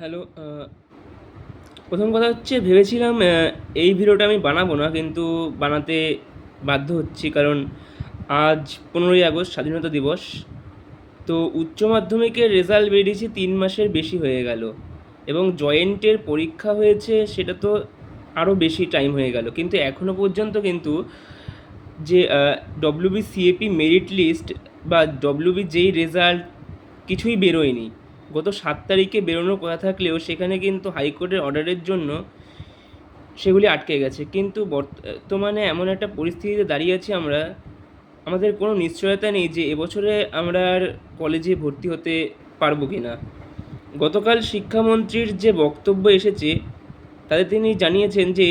Hello. প্রথম কথা হচ্ছে ভেবেছিলাম এই ভিডিওটা আমি বানাবো না, কিন্তু বানাতে বাধ্য হচ্ছি কারণ আজ 15ই আগস্ট স্বাধীনতা দিবস। তো উচ্চ মাধ্যমিকের রেজাল্ট বেরিয়েছে 3 মাসের বেশি হয়ে গেল, এবং জয়েন্টের পরীক্ষা হয়েছে সেটা তো আরও বেশি টাইম হয়ে গেল, কিন্তু এখনও পর্যন্ত কিন্তু যে ডব্লিউবি সিএপি মেরিট লিস্ট বা ডব্লিউবি যেই রেজাল্ট কিছুই বেরোয়নি। গত 7 তারিখে বেরোনোর কথা থাকলেও সেখানে কিন্তু হাইকোর্টের অর্ডারের জন্য সেগুলি আটকে গেছে। কিন্তু বর্তমানে এমন একটা পরিস্থিতিতে দাঁড়িয়ে আছি আমরা, আমাদের কোনো নিশ্চয়তা নেই যে এবছরে আমরা আর কলেজে ভর্তি হতে পারবো কি না। গতকাল শিক্ষামন্ত্রীর যে বক্তব্য এসেছে তাতে তিনি জানিয়েছেন যে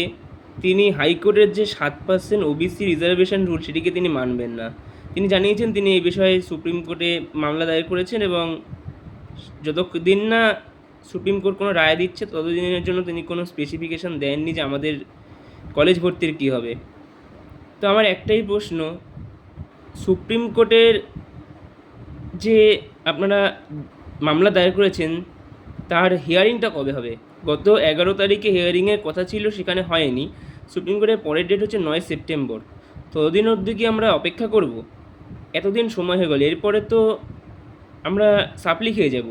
তিনি হাইকোর্টের যে 7% ওবিসি রিজার্ভেশন রুল সেটিকে তিনি মানবেন না। তিনি জানিয়েছেন তিনি এই বিষয়ে সুপ্রিম কোর্টে মামলা দায়ের করেছেন, এবং যতদিন না সুপ্রিম কোর্ট কোনো রায় দিচ্ছে ততদিনের জন্য তিনি কোনো স্পেসিফিকেশান দেননি যে আমাদের কলেজ ভর্তির কী হবে। তো আমার একটাই প্রশ্ন, সুপ্রিম কোর্টের যে আপনারা মামলা দায়ের করেছেন তার হিয়ারিংটা কবে হবে? গত 11 তারিখে হিয়ারিংয়ের কথা ছিল, সেখানে হয়নি। সুপ্রিম কোর্টের পরের ডেট হচ্ছে 9 সেপ্টেম্বর। ততদিন অবধি কি আমরা অপেক্ষা করব? এতদিন সময় হয়ে গেল, এরপরে তো আমরা সাপ্লি খেয়ে যাব।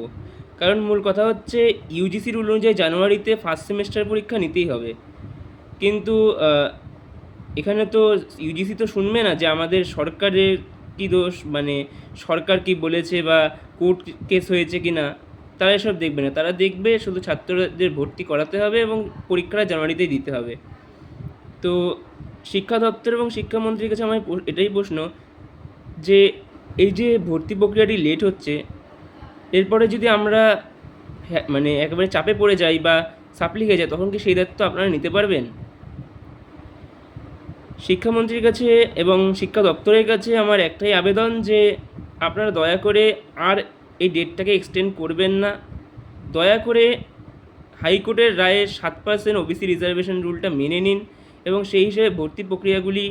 কারণ মূল কথা হচ্ছে ইউজিসি রুল অনুযায়ী জানুয়ারিতে ফার্স্ট সেমেস্টার পরীক্ষা নিতেই হবে, কিন্তু এখানে তো ইউজিসি তো শুনবে না যে আমাদের সরকারের কী দোষ, মানে সরকার কি বলেছে বা কোর্ট কেস হয়েছে কি না, তারা এসব দেখবে না। তারা দেখবে শুধু ছাত্রদের ভর্তি করাতে হবে এবং পরীক্ষাটা জানুয়ারিতেই দিতে হবে। তো শিক্ষা দপ্তর এবং শিক্ষামন্ত্রীর কাছে আমার এটাই প্রশ্ন যে এই যে ভর্তি প্রক্রিয়াটি লেট হচ্ছে, এরপরে যদি আমরা মানে একেবারে চাপে পড়ে যাই বা সাপ্লি খেয়ে যাই, তখন কি সেই দায়িত্ব আপনারা নিতে পারবেন? শিক্ষামন্ত্রীর কাছে এবং শিক্ষা দপ্তরের কাছে আমার একটাই আবেদন যে আপনারা দয়া করে আর এই ডেটটাকে এক্সটেন্ড করবেন না। দয়া করে হাইকোর্টের রায়ের 7% ওবিসি রিজার্ভেশন রুলটা মেনে নিন এবং সেই হিসেবে ভর্তি প্রক্রিয়াগুলি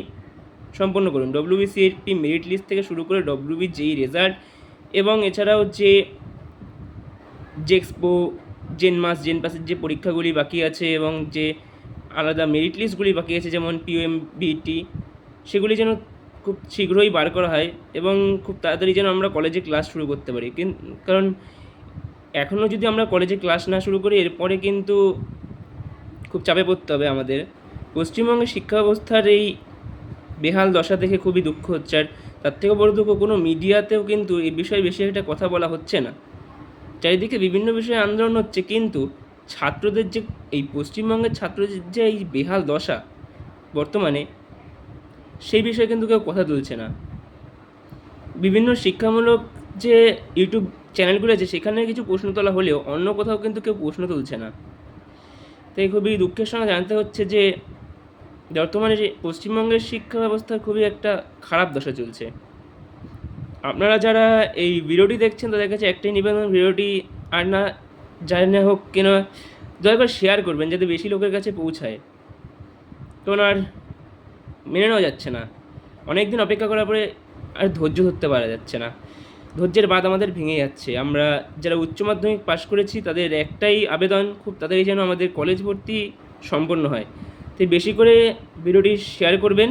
সম্পন্ন করুন। ডব্লিউবিসিএসপি মেরিট লিস্ট থেকে শুরু করে ডব্লিউবি যেই রেজাল্ট, এবং এছাড়াও যে জেক্সপো, জেনপাসের যে পরীক্ষাগুলি বাকি আছে এবং যে আলাদা মেরিট লিস্টগুলি বাকি আছে যেমন পিওএমবিটি, সেগুলি যেন খুব শীঘ্রই বার করা হয় এবং খুব তাড়াতাড়ি যেন আমরা কলেজে ক্লাস শুরু করতে পারি। কারণ এখনও যদি আমরা কলেজে ক্লাস না শুরু করি, এরপরে কিন্তু খুব চাপে পড়তে হবে আমাদের। পশ্চিমবঙ্গের শিক্ষা ব্যবস্থার এই বেহাল দশা দেখে খুবই দুঃখ হচ্ছে, আর তার থেকেও বড় দুঃখ কোনো মিডিয়াতেও কিন্তু এই বিষয়ে বেশি একটা কথা বলা হচ্ছে না। চারিদিকে বিভিন্ন বিষয়ে আন্দোলন হচ্ছে, কিন্তু ছাত্রদের যে এই পশ্চিমবঙ্গের ছাত্রদের যে এই বেহাল দশা বর্তমানে, সেই বিষয়ে কিন্তু কেউ কথা তুলছে না। বিভিন্ন শিক্ষামূলক যে ইউটিউব চ্যানেলগুলো আছে সেখানে কিছু প্রশ্ন তোলা হলেও অন্য কোথাও কিন্তু কেউ প্রশ্ন তুলছে না। তাই খুবই দুঃখের সঙ্গে জানতে হচ্ছে যে বর্তমানে যে পশ্চিমবঙ্গের শিক্ষা ব্যবস্থার খুবই একটা খারাপ দশা চলছে। আপনারা যারা এই ভিডিওটি দেখছেন তাদের কাছে একটাই নিবেদন, ভিডিওটি আর না জানি না হোক কেন দয়া করে শেয়ার করবেন যাতে বেশি লোকের কাছে পৌঁছায়। কারণ আর মেনে নেওয়া যাচ্ছে না, অনেক দিন অপেক্ষা করার পরে আর ধৈর্য ধরতে পারা যাচ্ছে না, ধৈর্যের বাঁধ আমাদের ভেঙে যাচ্ছে। আমরা যারা উচ্চ মাধ্যমিক পাশ করেছি তাদের একটাই আবেদন, খুব তাড়াতাড়ি যেন আমাদের কলেজ ভর্তি সম্পন্ন হয়। তাই বেশি করে ভিডিওটি শেয়ার করবেন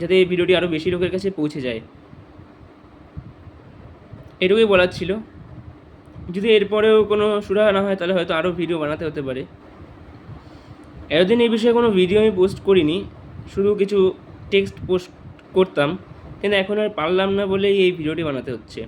যাতে এই ভিডিওটি আরও বেশি লোকের কাছে পৌঁছে যায়। এটুকুই বলার ছিল। যদি এরপরেও কোনো সুরাহা না হয় তাহলে হয়তো আরও ভিডিও বানাতে হতে পারে। এতদিন এই বিষয়ে কোনো ভিডিও আমি পোস্ট করিনি, শুধু কিছু টেক্সট পোস্ট করতাম, কিন্তু এখন আর পারলাম না বলেই এই ভিডিওটি বানাতে হচ্ছে।